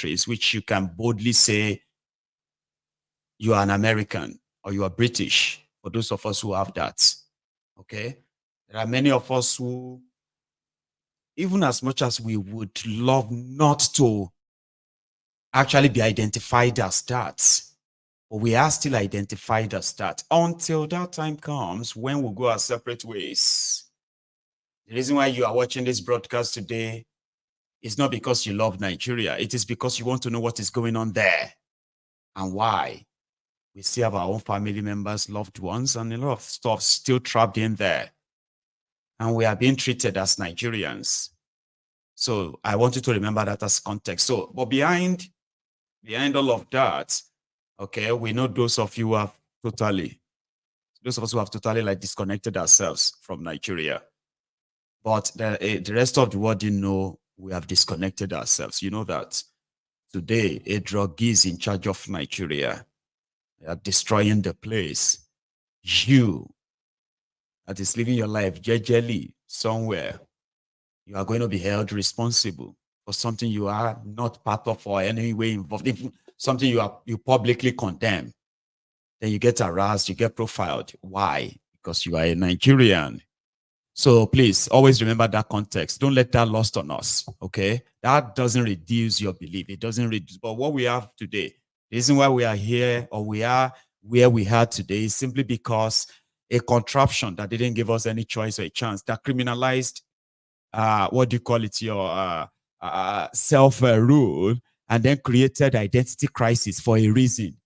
countries, which you can boldly say you are an American or you are British, for those of us who have that, okay? There are many of us who, even as much as we would love not to actually be identified as that, but we are still identified as that until that time comes when we go our separate ways. The reason why you are watching this broadcast today is not because you love Nigeria. It is because you want to know what is going on there and why. We still have our own family members, loved ones, and a lot of stuff still trapped in there. And we are being treated as Nigerians. So I want you to remember that as context. So, but behind all of that, okay, we know those of us who have totally like disconnected ourselves from Nigeria. But the rest of the world, you know, we have disconnected ourselves. You know that today a drug is in charge of Nigeria. They are destroying the place. You that is living your life jejely somewhere, you are going to be held responsible for something you are not part of or any way involved, if something you publicly condemn. Then you get harassed, you get profiled. Why? Because you are a Nigerian. So please always remember that context. Don't let that lost on us, okay? That doesn't reduce your belief. It doesn't reduce. But what we have today, the reason why we are here or we are where we are today is simply because a contraption that didn't give us any choice or a chance, that criminalized, what do you call it, your self-rule, and then created identity crisis for a reason.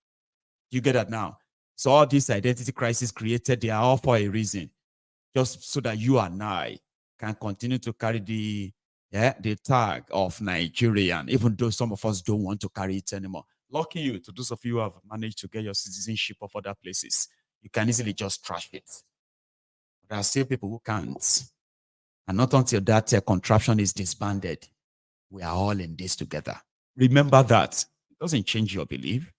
You get that now? So all these identity crises created, they are all for a reason. Just so that you and I can continue to carry the tag of Nigerian, even though some of us don't want to carry it anymore. Lucky you, to those of you who have managed to get your citizenship of other places, you can easily just trash it. There are still people who can't. And not until that contraption is disbanded, we are all in this together. Remember that. It doesn't change your belief.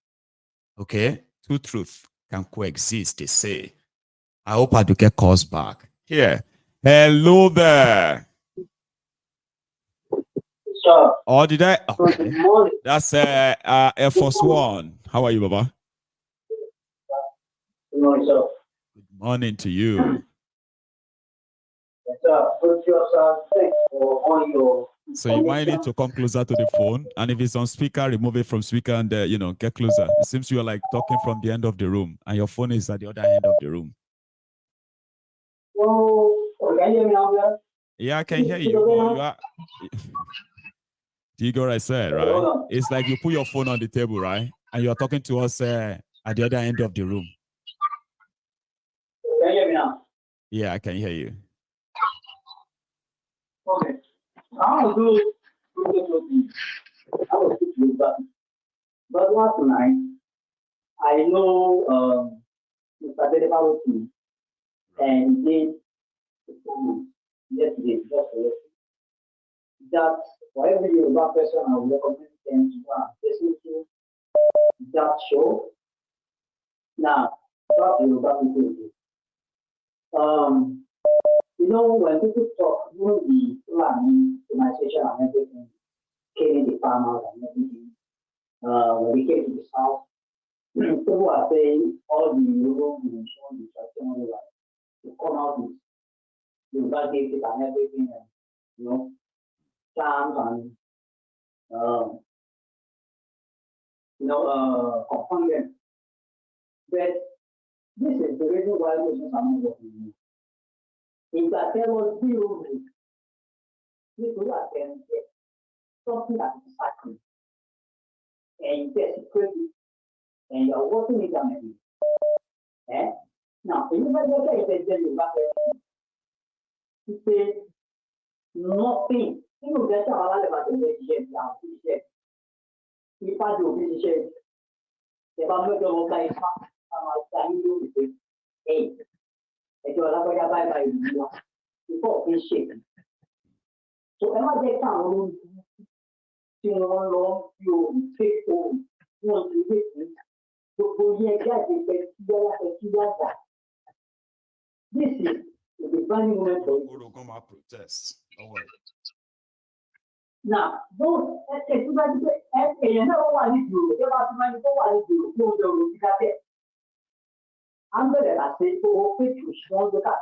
Okay? Two truths can coexist, they say. I hope I do get calls back. Here. Hello there. Sure. Oh, did I? Okay. Good morning. That's Air Force One. How are you, Baba? Good morning, sir. Good morning to you. Yes, sir. Good job, sir. Thanks for all your. So you might need to come closer to the phone, and if it's on speaker, remove it from speaker and get closer. It seems you are like talking from the end of the room, and your phone is at the other end of the room. Oh, can you hear me now, sir? Yeah, I can hear you. But you are. Do you get what I said, right? It's like you put your phone on the table, right? And you're talking to us at the other end of the room. Can you hear me now? Yeah, I can hear you. Okay. I will do but last night, I know Mr. Dedebarotti and did yesterday, just yesterday, that for every Yoruba person, I will recommend them to go and listen to that show. Now, about Yoruba people, you know, when people talk, you know, the land, organization and everything, killing the farmers and everything, when we came to the south, people are saying all the Yoruba nation, the traditional life, to come out with Yoruba gifts and everything, and, you know, charms and, confront them. But this is the reason why Muslims are not working. If that there was zero risk, people are saying something that is sacred, and there's security, and you're working with them. Eh? Now, anybody else is saying you back to say nothing. You get a lot about the share now. If I do this share, if I'm not going to buy I'm going to hey, if you're not going to buy before this share. So, am I get down? You know, you take home, you want to get this is the defining moment for protest. Don't worry. Now, those you know what you do, you have to mind what you do, you do that. I'm going to say, oh, which was strong with that.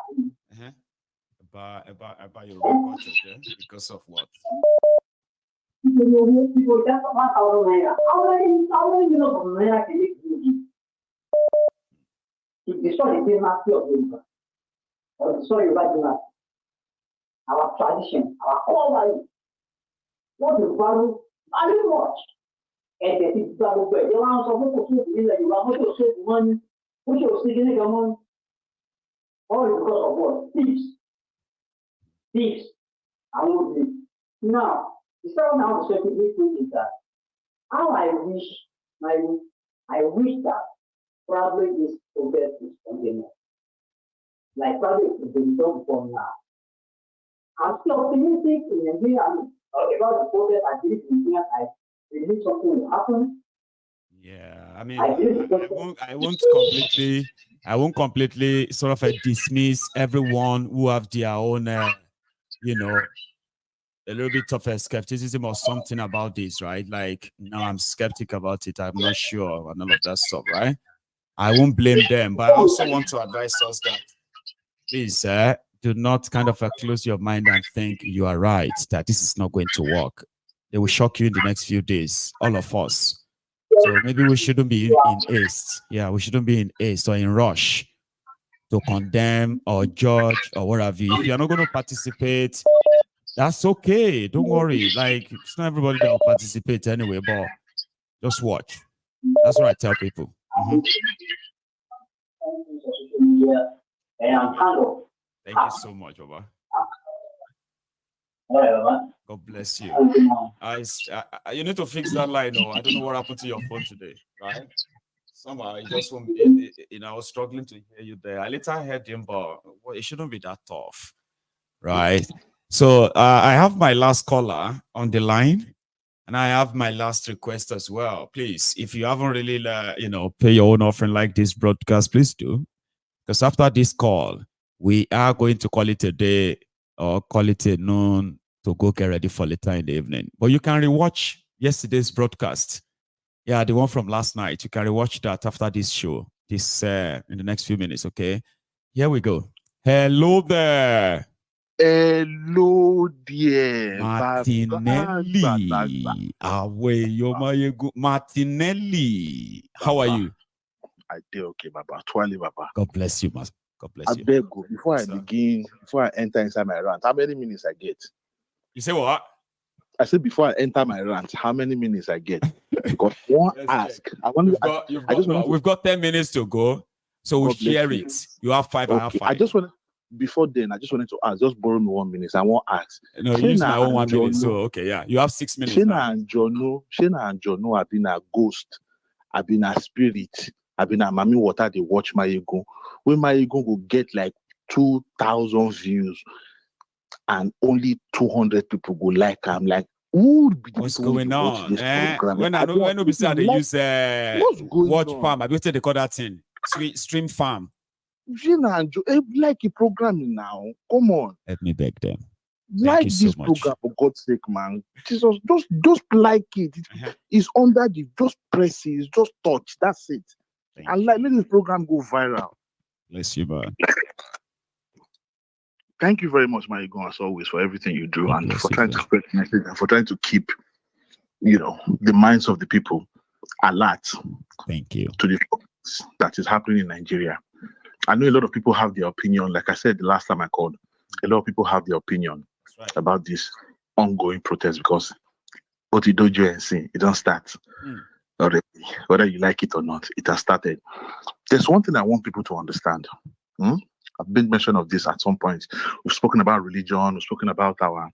About your culture, yeah? Because of what? People just want our naira. How many millions of naira can you do? If you saw the master of Yoruba, or you saw your right, our tradition, our core value, what you value much. And the people that will be around some people who believe that you are not to save money, which you're seeking your money, all because of what? Thieves. Thieves. I won't believe. Now, the second now to say to this is that how I wish that probably this progress is continuous. Like probably it's been done for now. I'm still optimistic in Nigeria about the progress I believe in Nigeria. I believe something will happen. Yeah, I mean, I won't completely sort of dismiss everyone who have their own, you know, a little bit of a skepticism or something about this, right? Like, no, I'm skeptic about it. I'm not sure and all of that stuff, right? I won't blame them, but I also want to advise us that please, do not kind of close your mind and think you are right, that this is not going to work. They will shock you in the next few days, all of us. So maybe we shouldn't be in haste. Yeah, we shouldn't be in haste or in rush to condemn or judge or whatever. If you're not going to participate, that's okay. Don't worry. Like, it's not everybody that will participate anyway, but just watch. That's what I tell people. Thank you so much, Baba. God bless you. You need to fix that line. I don't know what happened to your phone today, right? Somehow it just won't. I was struggling to hear you there. I later heard him, but it shouldn't be that tough, right? So I have my last caller on the line, and I have my last request as well. Please, if you haven't really, pay your own offering like this broadcast, please do, because after this call, we are going to call it a day or call it a noon to go get ready for later in the evening. But you can rewatch yesterday's broadcast. Yeah, the one from last night. You can rewatch that after this show, in the next few minutes, okay? Here we go. Hello there. Hello there. Martinelli. Martinelli. How are you? I did okay, Baba. Twali, Baba. God bless you, man. God bless I you. beg you, before I begin, before I enter inside my rant, how many minutes I get? You say what? I said before I enter my rant, how many minutes I get? Because one ask. We've got 10 minutes to go, so we'll share it. You have 5, I have 5. Before then, I just wanted to ask. Just borrow me 1 minute. I won't ask. No, you use my own 1 minute. So okay, yeah, you have 6 minutes. Shena and Jono have been a ghost. I've been a spirit. I've been a mommy water. They watch my ego. When my ego will get like 2,000 views, and only 200 people go like. I'm like, what's going on? When I be say they use watch farm, I bet they call that thing stream farm. Like a programming now. Come on. Let me beg them. Like this program, for God's sake, man. Jesus, just like it. It's under the just press it, just touch. That's it. And let this program go viral. Bless you, man. Thank you very much, my ego, as always, for everything you do and for trying to spread the message and for trying to keep, the minds of the people alert. Thank you. To the that is happening in Nigeria. I know a lot of people have their opinion. Like I said the last time I called, a lot of people have their opinion about this ongoing protest because what you do and see, it don't start already. Whether you like it or not, it has started. There's one thing I want people to understand. I've been mention of this at some point. We've spoken about religion. We've spoken about our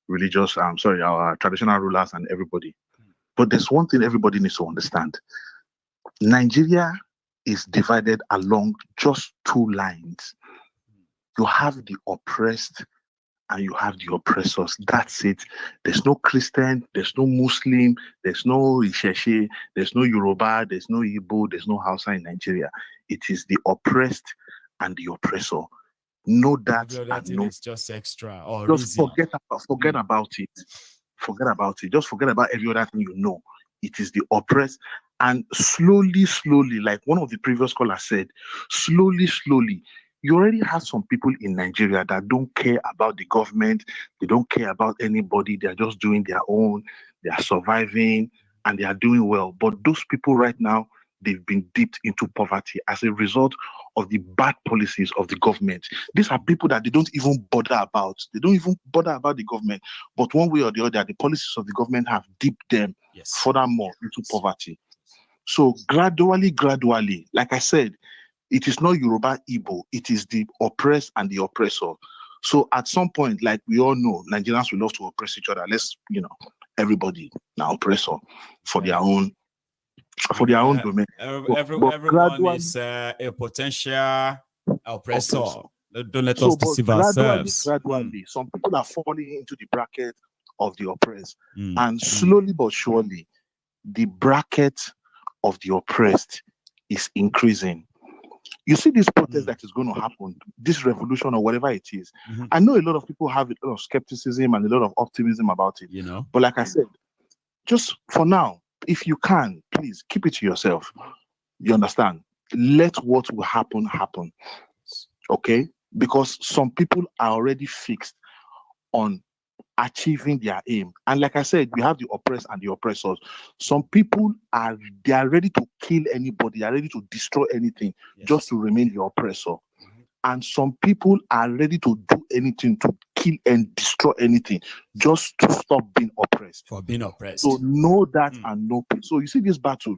our traditional rulers and everybody. But there's one thing everybody needs to understand. Nigeria is divided along just 2 lines. You have the oppressed and you have the oppressors. That's it. There's no Christian, there's no Muslim, there's no Isheshe, there's no Yoruba, there's no Igbo, there's no Hausa in Nigeria. It is the oppressed and the oppressor. Know that. And know it's just extra. Or just forget about it. Forget about it. Just forget about every other thing you know. It is the oppressed. And slowly, slowly, like one of the previous callers said, slowly, slowly, you already have some people in Nigeria that don't care about the government. They don't care about anybody. They're just doing their own. They are surviving and they are doing well. But those people right now, they've been dipped into poverty as a result of the bad policies of the government. These are people that they don't even bother about. They don't even bother about the government. But one way or the other, the policies of the government have dipped them furthermore into poverty. So gradually, like I said, it is not Yoruba Igbo, it is the oppressed and the oppressor. So at some point, like we all know, Nigerians will love to oppress each other. Let's, everybody now oppressor for their own domain. Everyone gradually, is a potential oppressor. Don't let us deceive ourselves. Gradually, some people are falling into the bracket of the oppressed. And slowly but surely, the bracket of the oppressed is increasing. You see this protest that is going to happen, this revolution or whatever it is. I know a lot of people have a lot of skepticism and a lot of optimism about it. But like I said, just for now, if you can, please keep it to yourself. You understand? Let what will happen. Okay? Because some people are already fixed on achieving their aim. And like I said, we have the oppressed and the oppressors. Some people are ready to kill anybody, they are ready to destroy anything just to remain the oppressor. And some people are ready to do anything, to kill and destroy anything just to stop being oppressed. For being oppressed. So know that and know. So you see this battle,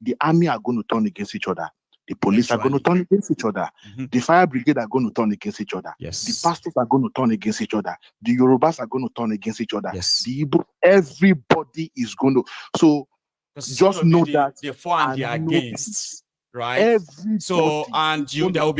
the army are going to turn against each other. The police are going to turn against each other. The fire brigade are going to turn against each other. The pastors are going to turn against each other. The Yorubas are going to turn against each other. The Igbo, everybody is going to. So just know that the for and the against, right? Everybody so and there will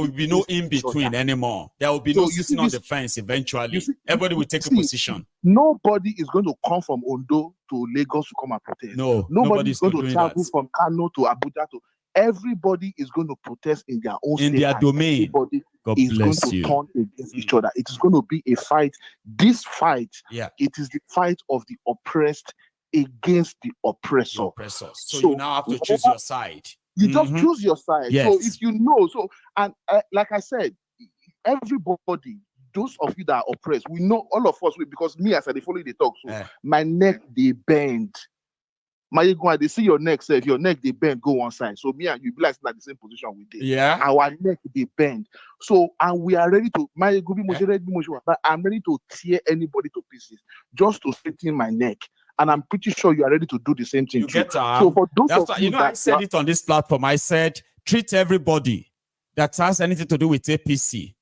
be no in between anymore. There will be no sitting on the fence. Eventually, everybody will take a position. Nobody is going to come from Ondo to Lagos to come and protest. No, nobody is going to travel from Kano to Abuja to. Everybody is going to protest in their own in state. their domain. Everybody is going to turn against each other. It is going to be a fight. This fight, it is the fight of the oppressed against the oppressor. So you now have to choose your side. You just choose your side. Yes. So if you know, and like I said, everybody, those of you that are oppressed, we know all of us, because me as I follow the talk, so my neck they bend. They see your neck, say if your neck they bend, go one side. So me and you be like the same position we did. Our neck they bend. So and we are ready to I'm ready to tear anybody to pieces just to straighten my neck. And I'm pretty sure you are ready to do the same thing. So for those of you that I said it on this platform, I said treat everybody that has anything to do with APC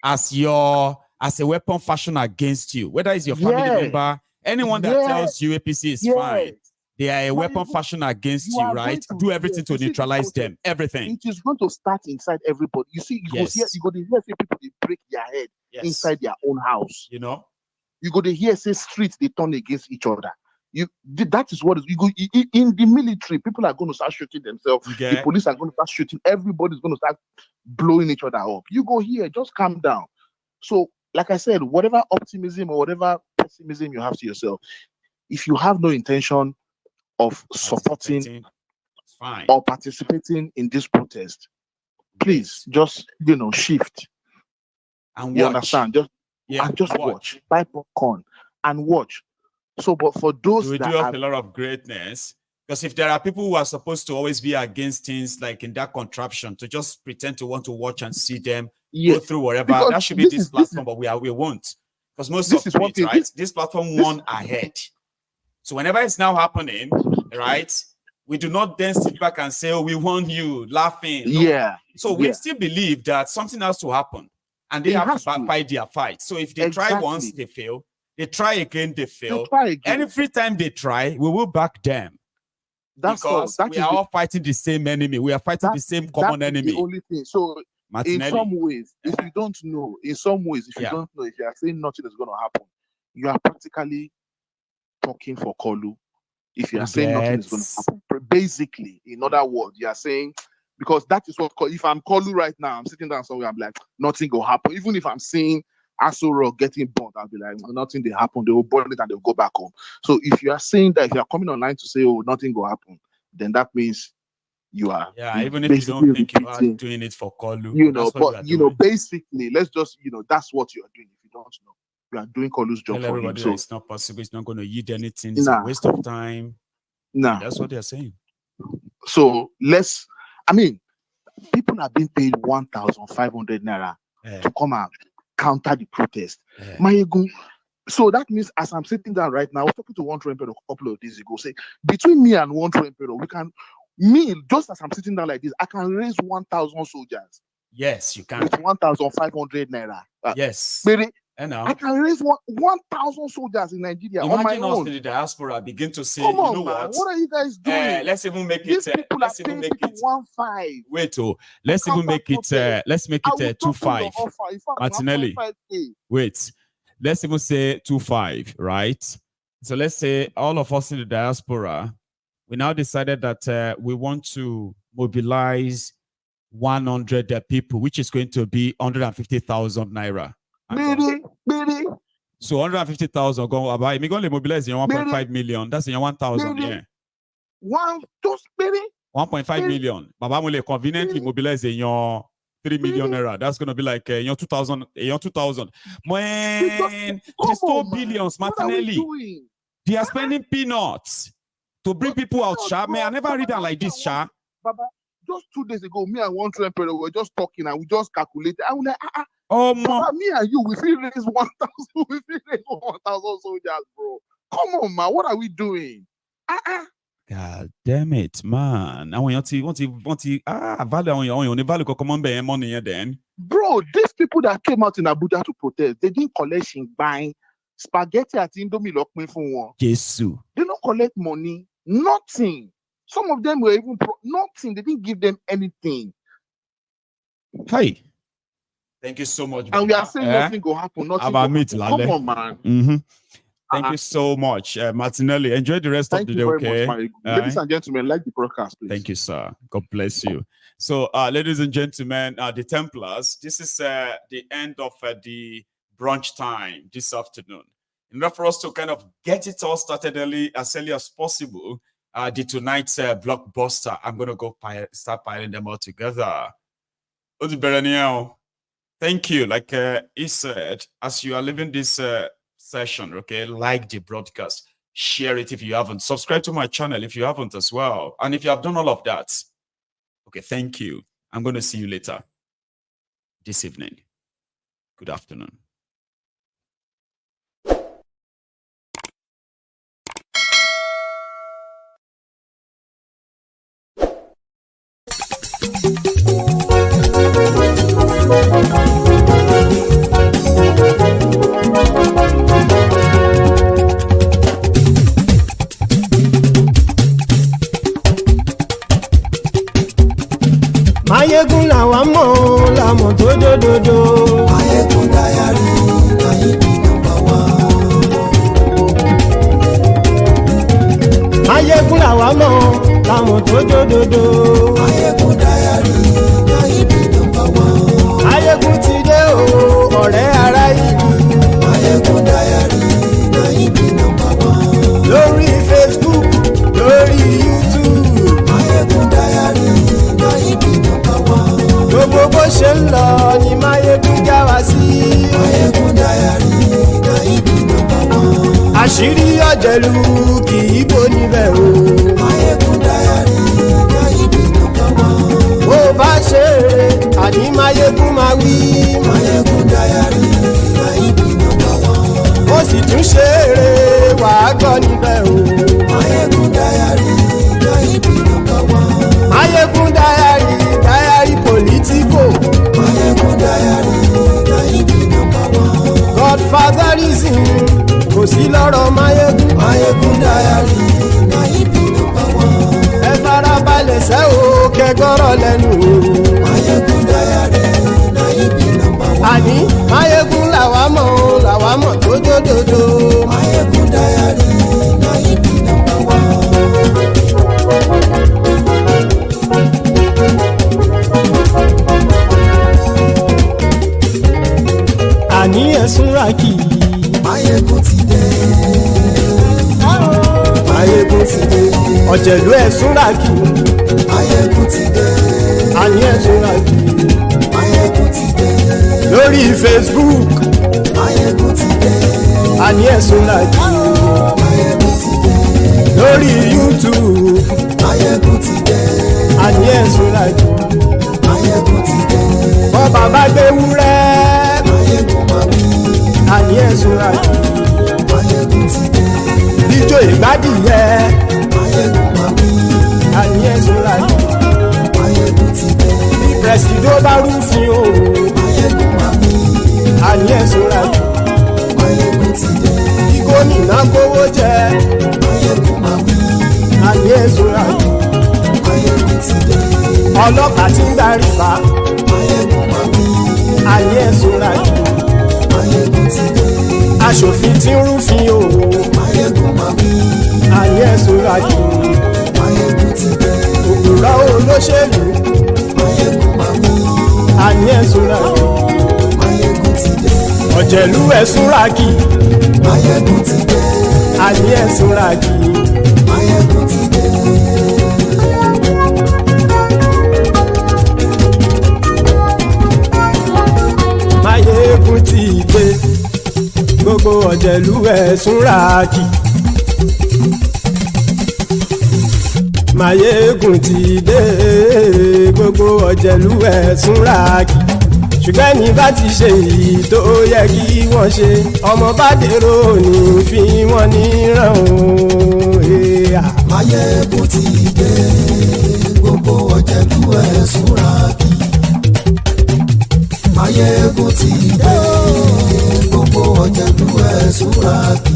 as a weapon fashioned against you, whether it's your family member, anyone that tells you APC is fine. They are a weapon fashioned against you, right? Do everything to neutralize them. Everything. It is going to start inside everybody. You see, you go to hear people they break their head inside their own house. You know, you go to hear say streets they turn against each other. That is what is, you go in the military. People are going to start shooting themselves. The police are going to start shooting. Everybody's going to start blowing each other up. You go here, just calm down. So, like I said, whatever optimism or whatever pessimism you have to yourself, if you have no intention of supporting or participating in this protest, please just shift and you watch. Understand? Just watch. Buy popcorn and watch. So, but for those we do have a lot of greatness, because if there are people who are supposed to always be against things like in that contraption, to just pretend to want to watch and see them go through whatever, because that should be this platform, but we won't, because most of it, right? This platform won ahead. So whenever it's now happening, right, we do not then sit back and say, "Oh, we won you," laughing. No. So we still believe that something has to happen, and they have to fight their fight. So if they try once, they fail. They try again, they fail. And every time they try, we will back them. Because we are all fighting the same enemy. We are fighting the same common enemy. The only thing. So in some ways, if you don't know, if you are saying nothing is going to happen, you are practically talking for Kolu. If you are saying nothing is going to happen, basically, in other words, you are saying, because that is what, if I'm Kolu right now, I'm sitting down somewhere, I'm like, nothing will happen. Even if I'm saying Aso Rock getting burnt, I'll be like, nothing they happen. They will burn it and they'll go back home. So if you are saying that, if you are coming online to say, oh, nothing will happen, then that means you are even if you don't think you are doing it for Kolu, basically, let's just, that's what you are doing. If you don't know, you are doing Kolu's job for him. So it's not possible. It's not going to yield anything. It's a waste of time. That's what they're saying. So people are being paid 1,500 naira to come and counter the protest. So that means, as I'm sitting down right now, I was talking to one train a couple of days ago, say, between me and one train just as I'm sitting down like this, I can raise 1,000 soldiers. Yes, you can. With 1,500 naira. Yes. Baby, and now I can raise 1,000 soldiers in Nigeria on my own. The diaspora begin to say, Come on, what are you guys doing? Let's even make These it. People let's are even paying make it 1.5. Wait, let's even make it. Let's make it 2.5. Martinelli. Wait, let's even say 2.5, right? So let's say all of us in the diaspora, we now decided that we want to mobilize 100 people, which is going to be 150,000 naira. So 150,000 go about. If you're going to mobilize 1.5 million, that's in 1,000. Yeah. 1.5 million. Baba will conveniently mobilize your 3 million naira. That's going to be like 2,000. 2,000. Man, there's 4 billions, Martinelli. They are spending peanuts to bring people out, Sha. Man, I never read that like this, Sha. Baba, just 2 days ago, me and one train we were just talking and we just calculated. I was like, Baba, me and you, we feel raise 1,000. We feel raise 1,000 soldiers, bro. Come on, man. What are we doing? God damn it, man. I want to value on your own value come on be money then. Bro, these people that came out in Abuja to protest, they didn't collect buying spaghetti at Indomie Lokme for one. Jesus. They don't collect money, nothing. Some of them were even nothing. They didn't give them anything. Hey, thank you so much. And we are saying nothing will happen. Nothing will happen. Come on, man. Thank you so much, Martinelli. Enjoy the rest of the day, okay? Ladies and gentlemen, like the broadcast, please. Thank you, sir. God bless you. So, ladies and gentlemen, the Templars, this is the end of the brunch time this afternoon. In order for us to kind of get it all started as early as possible, tonight's blockbuster, I'm going to go start piling them all together. Thank you. Like he said, as you are leaving this session, okay, like the broadcast, share it if you haven't, subscribe to my channel if you haven't as well, and if you have done all of that, okay, thank you. I'm going to see you later this evening. Good afternoon. Mayegun làwa mọ̀ làmọ̀ tó dòdòdò. Mayegun Diary Nayibi #1. Mayegun làwa mọ̀ làmọ̀ tó dòdòdò. Mayegun Diary Nayibi #1. Mayegun ti dé o ọ̀rẹ́ ará ìlú. Mayegun Diary Nayibi #1. Lórí Facebook, lórí YouTube. Mayegun Diary Nayibi #1. Gbogbo bó ṣe ń lọ ni Mayegun já wa sí. Mayegun Diary Nayibi #1. Àṣírí ọ̀jẹ̀lú kì í bò níbẹ̀ o. Mayegun Diary Nayibi #1. Bó bá ṣe eré àní Mayegun máa wí. Mayegun Diary Nayibi #1. Ó sì tún ṣe eré wàá gbọ́ níbẹ̀ o. Mayegun Diary Nayibi #1. Mayegun Diary politico. Mayegun Diary Nayibi #1. Godfatherism kò sí lọ́rọ̀ Mayegun. Mayegun Diary Nayibi #1. Ẹ farabalẹ̀ sẹ́ o kẹgọ́rọ̀ lẹ́nu o. Mayegun Diary Nayibi #1. Àní Mayegun làwa mọ̀ tó dòdòdò. Mayegun Diary Nayibi #1. Àní ẹ̀sùn. ọ̀jẹ̀lú ẹ̀ súnra kì Máyégún ti dé. àní ẹ̀ súnra kì Máyégún ti dé. lórí Facebook Máyégún ti dé. àní ẹ̀ súnra kì Máyégún ti dé. lórí YouTube Máyégún ti dé. àní ẹ̀ súnra kì Máyégún ti dé. bọ́ bàbá gbé wúrẹ́ Máyégún máa wí. àní ẹ̀ súnra kì Máyégún ti dé. ijó ìgbádìyẹ Máyégún máa wí. àní ẹ̀ súnra kì Máyégún ti dé. pẹ̀sìdó bá rúfin o Máyégún máa wí. àní ẹ̀ súnra kì Máyégún ti dé. kí gómìnà kówó jẹ Máyégún máa wí. àní ẹ̀ súnra kì Máyégún ti dé. ọlọ́pàá tí ń darí bá Máyégún máa wí. àní ẹ̀ súnra kì Máyégún ti dé. aṣòfin tí ń rúfin o Máyégún máa wí. àní ẹ̀ súnra kì Máyégún ti dé. òkúrọ̀ olóṣèlú Máyégún máa wí. àní ẹ̀ súnra kì Máyégún ti dé. ọ̀jẹ̀lú ẹ̀ súnra kì Máyégún ti dé. àní ẹ̀ súnra kì Máyégún ti dé. Máyégún ti dé gbogbo ọ̀jẹ̀lú ẹ̀ súnra kì Máyégún ti dé gbogbo ọ̀jẹ̀lú ẹ̀ súnra kì ṣùgbọ́n ní bá ti ṣe èyí tó yẹ kí wọ́n ṣe ọmọ bá dèrò ní fi wọ́n níran o. Máyégún ti dé. Gbogbo ọ̀jẹ̀lú ẹ̀ súnra kì. Máyégún ti dé. Gbogbo ọ̀jẹ̀lú ẹ̀ súnra kì.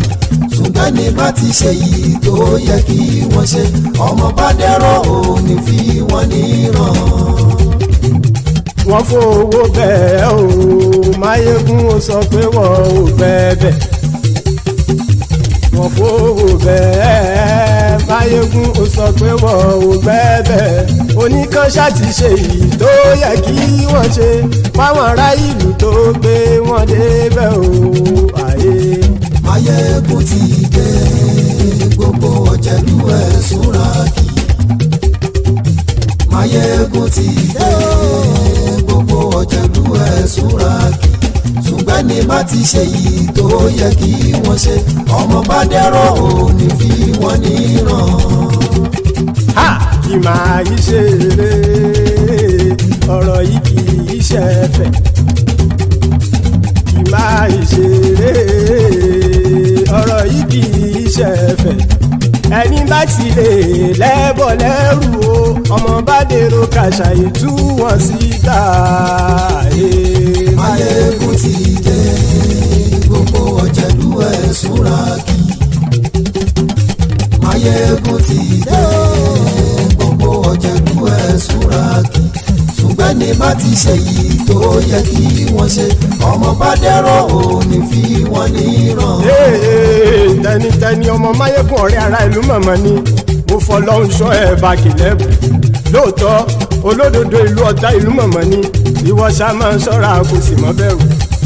Ṣùgbọ́n ní bá ti ṣe yìí tó yẹ kí wọ́n ṣe ọmọ bá dẹ́rọ̀ ò ní fi wọ́n níran. wọ́n fowó bẹ́ẹ̀ o Máyégún ó sọ pé wọ́n ò bẹ́ẹ̀ wọ́n fowó bẹ́ẹ̀ Máyégún ó sọ pé wọ́n ò bẹ́ẹ̀ oníkan ṣáàtì ṣe èyí tó yẹ kí wọ́n ṣe fáwọn ará ìlú tó gbé wọn débẹ̀ o àyè. Máyégún ti dé. Gbogbo ọ̀jẹ̀lú ẹ̀ súnra kì. Máyégún ti dé. Gbogbo ọ̀jẹ̀lú ẹ̀ súnra kì. Ṣùgbọ́n ní bá ti ṣe yìí tó yẹ kí wọ́n ṣe ọmọ bá dẹ́rọ̀ ò ní fi wọ́n níran. ha kì máa yí ṣe eré ọ̀rọ̀ yìí kì í ṣe ẹ̀fẹ̀ kì máa yí ṣe eré ọ̀rọ̀ yìí kì í ṣe ẹ̀fẹ̀ ẹni bá ti lè lẹ́bọ̀ lẹ́rù o ọmọ bá dèrò kàṣàyè tú wọn síta. Máyégún ti dé. Gbogbo ọ̀jẹ̀lú ẹ̀ súnra kì. Máyégún ti dé. Gbogbo ọ̀jẹ̀lú ẹ̀ súnra kì. Ṣùgbọ́n ní bá ti ṣe yìí tó yẹ kí wọ́n ṣe ọmọ bá dẹ́rọ̀ ò ní fi wọ́n níran. tẹnitẹni ọmọ Máyégún ọ̀rẹ́ ara ìlú mọ̀mọ́ ni mo fọlọ́hún sọ ẹ̀ bá kìlẹ́bù lóòótọ́ olódodo ìlú ọ̀tá ìlú mọ̀mọ́ ni ìwọ ṣá máa ń ṣọ́ra kò sì mọ́ bẹ̀rù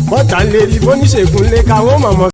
bọ́tà ń lérí bóníṣègùn lé káwọn mọ̀mọ́